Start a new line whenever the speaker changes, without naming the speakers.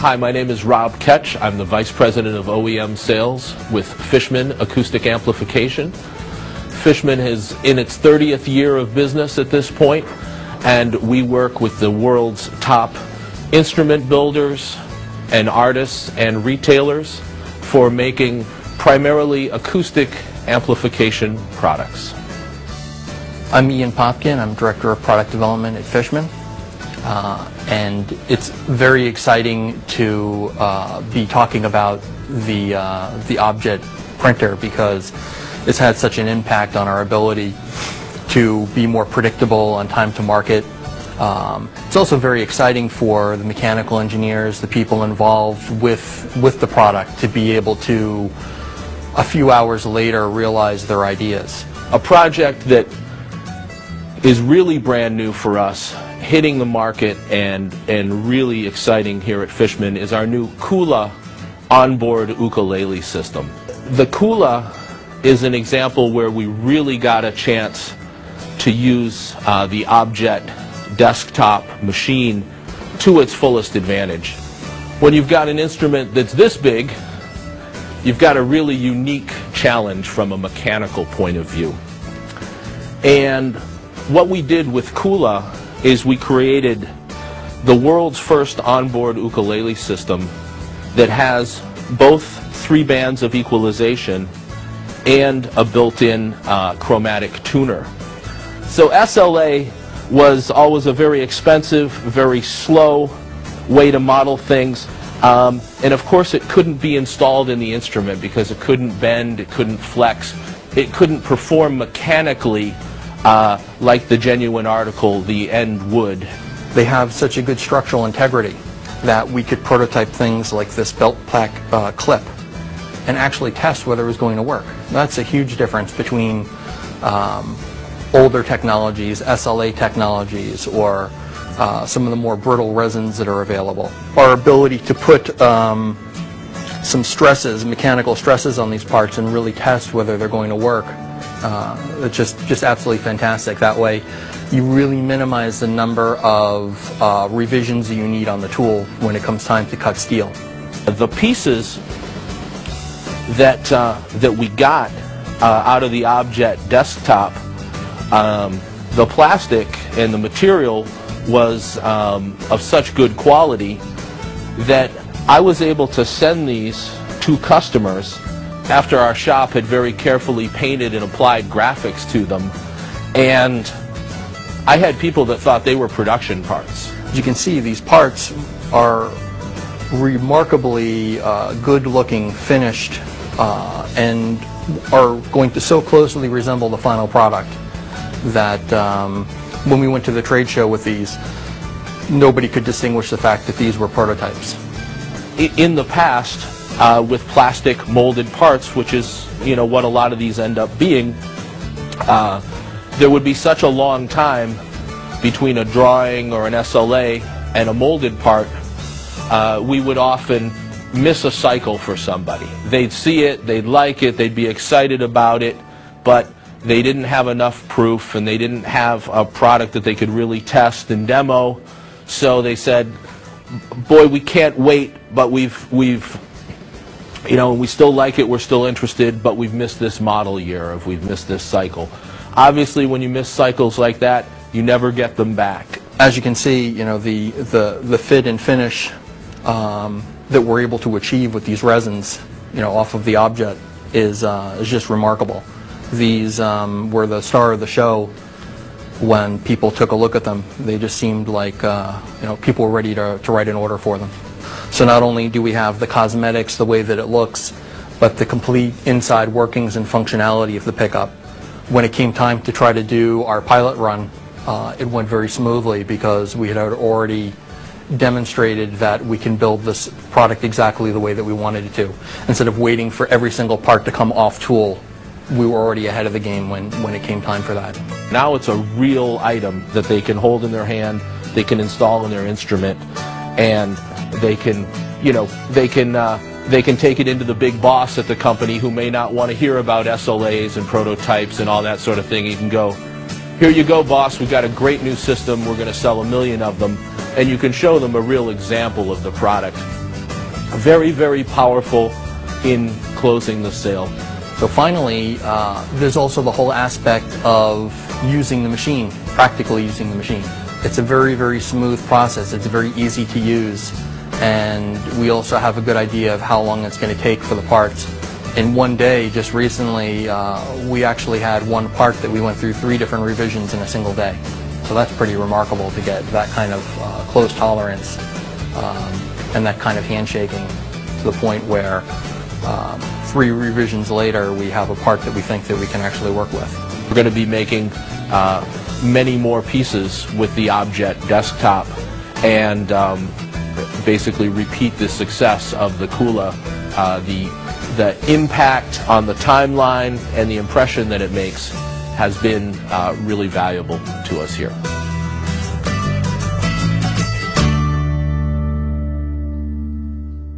Hi, my name is Rob Ketch. I'm the Vice President of OEM Sales with Fishman Acoustic Amplification. Fishman is in its 30th year of business at this point, and we work with the world's top instrument builders and artists and retailers for making primarily acoustic amplification products.
I'm Ian Popkin. I'm Director of Product Development at Fishman. And it's very exciting to be talking about the Objet printer because it's had such an impact on our ability to be more predictable on time to market. It's also very exciting for the mechanical engineers, the people involved with the product, to be able to, a few hours later, realize their ideas.
A project that is really brand new for us, hitting the market and really exciting here at Fishman, is our new Kula onboard ukulele system. The Kula is an example where we really got a chance to use the Objet desktop machine to its fullest advantage. When you've got an instrument that's this big, you've got a really unique challenge from a mechanical point of view. And what we did with Kula is we created the world's first onboard ukulele system that has both 3 bands of equalization and a built-in chromatic tuner. So SLA was always a very expensive, very slow way to model things, and of course it couldn't be installed in the instrument because it couldn't bend, it couldn't flex, it couldn't perform mechanically like the genuine article, the end would.
They have such a good structural integrity that we could prototype things like this belt pack clip and actually test whether it was going to work. That's a huge difference between older technologies, SLA technologies, or some of the more brittle resins that are available. Our ability to put some stresses, mechanical stresses on these parts and really test whether they're going to work, it's just absolutely fantastic. That way you really minimize the number of revisions that you need on the tool when it comes time to cut steel.
The pieces that we got out of the Objet desktop, the plastic and the material was of such good quality that I was able to send these to customers after our shop had very carefully painted and applied graphics to them, and I had people that thought they were production parts.
As you can see, these parts are remarkably good looking, finished, and are going to so closely resemble the final product that when we went to the trade show with these, nobody could distinguish the fact that these were prototypes.
In the past, with plastic molded parts, which is what a lot of these end up being, there would be such a long time between a drawing or an SLA and a molded part. We would often miss a cycle for somebody. They'd see it, they'd like it, they'd be excited about it, but they didn't have enough proof and they didn't have a product that they could really test and demo. So they said, boy, we can't wait, but we still like it, we're still interested, but we've missed this model year, or we've missed this cycle. Obviously, when you miss cycles like that, you never get them back.
As you can see, the fit and finish that we're able to achieve with these resins, off of the Objet is just remarkable. These were the star of the show when people took a look at them. They just seemed like people were ready to write an order for them. So not only do we have the cosmetics, the way that it looks, but the complete inside workings and functionality of the pickup. When it came time to try to do our pilot run, it went very smoothly because we had already demonstrated that we can build this product exactly the way that we wanted it to. Instead of waiting for every single part to come off tool, we were already ahead of the game when it came time for that.
Now it's a real item that they can hold in their hand, they can install in their instrument, and they can, they can take it into the big boss at the company who may not want to hear about SLAs and prototypes and all that sort of thing. You can go, here you go, boss, we've got a great new system, we're going to sell 1 million of them, and you can show them a real example of the product. very, very powerful in closing the sale.
So finally, there's also the whole aspect of using the machine, practically using the machine. It's a very, very smooth process. It's very easy to use, and we also have a good idea of how long it's going to take for the parts. In one day, just recently, we actually had one part that we went through 3 different revisions in a single day. So that's pretty remarkable to get that kind of close tolerance and that kind of handshaking to the point where 3 revisions later, we have a part that we think that we can actually work with.
We're going to be making many more pieces with the Object desktop and basically repeat the success of the Kula. The impact on the timeline and the impression that it makes has been really valuable to us here.